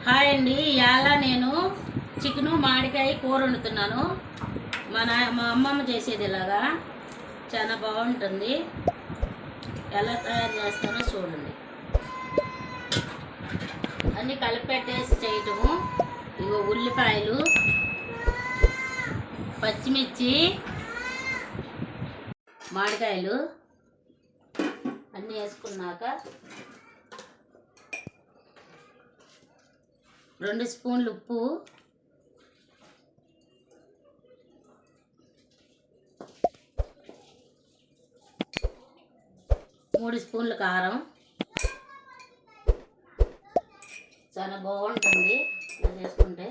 Hi అండి, ఇవాళ నేను చికెను మామిడికాయ కూర వండుతున్నాను. మా అమ్మమ్మ చేసేది ఇలాగా చాలా బాగుంటుంది. ఎలా తయారు చేస్తానో చూడండి. అన్నీ కలిపెట్టేసి చేయటము. ఇగో ఉల్లిపాయలు, పచ్చిమిర్చి, మామిడికాయలు అన్నీ వేసుకున్నాక 2 స్పూన్లు ఉప్పు, 3 స్పూన్లు కారం. చాలా బాగుంటుంది ఇలా చేసుకుంటే.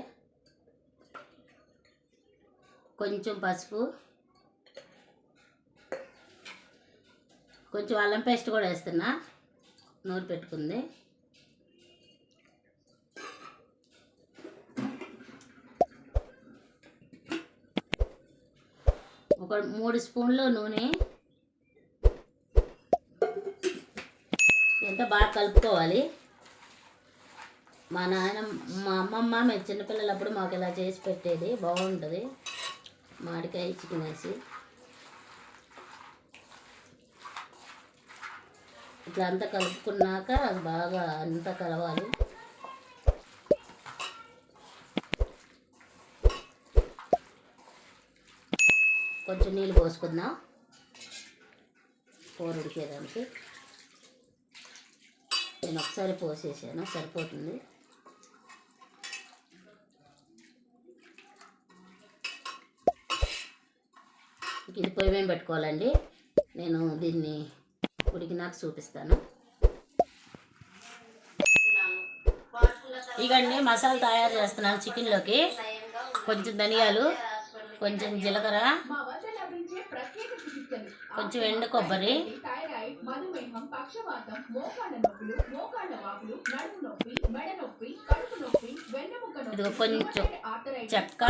కొంచెం పసుపు, కొంచెం అల్లం పేస్ట్ కూడా వేస్తున్నా, నూరు పెట్టుకుంది. ఒక 3 స్పూన్లు నూనె. ఎంత బాగా కలుపుకోవాలి. మా అమ్మమ్మ మేము చిన్నపిల్లలప్పుడు మాకు ఇలా చేసి పెట్టేది, బాగుంటుంది. మామిడికాయ చికెన్ వేసి ఇట్లా అంతా కలుపుకున్నాక అది బాగా అంతా కలవాలి. కొంచెం నీళ్ళు పోసుకుందాం కూర ఉడికేదానికి. నేను ఒకసారి పోసేసాను, సరిపోతుంది. ఇది పొయ్యి మీద పెట్టుకోవాలండి. నేను దీన్ని ఉడికినాక చూపిస్తాను. ఇకండి మసాలా తయారు చేస్తున్నాను చికెన్లోకి. కొంచెం ధనియాలు, కొంచెం జీలకర్ర, కొంచెం ఎండు కొబ్బరి, ఇది కొంచెం చెక్క,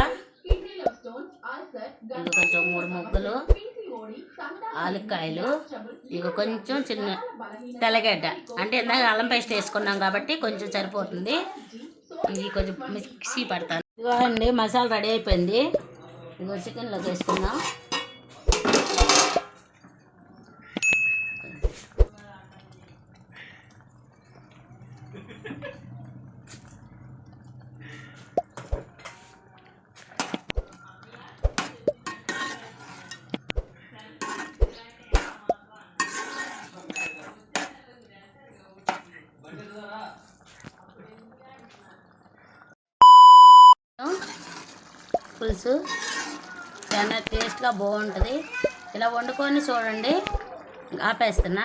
ఇది కొంచెం 3 ముక్కలు, ఆలుకాయలు, ఇక కొంచెం చిన్న తెల్లగడ్డ. అంటే ఇందాక అల్లం పేస్ట్ వేసుకున్నాం కాబట్టి కొంచెం సరిపోతుంది. ఇది కొంచెం మిక్సీ పడతాను. ఇదిగో అండి మసాలా రెడీ అయిపోయింది. ఇదిగో చికెన్లోకి వేసుకుందాం. పులుసు చాలా టేస్ట్గా బాగుంటుంది. ఇలా వండుకొని చూడండి. ఆపేస్తున్నా.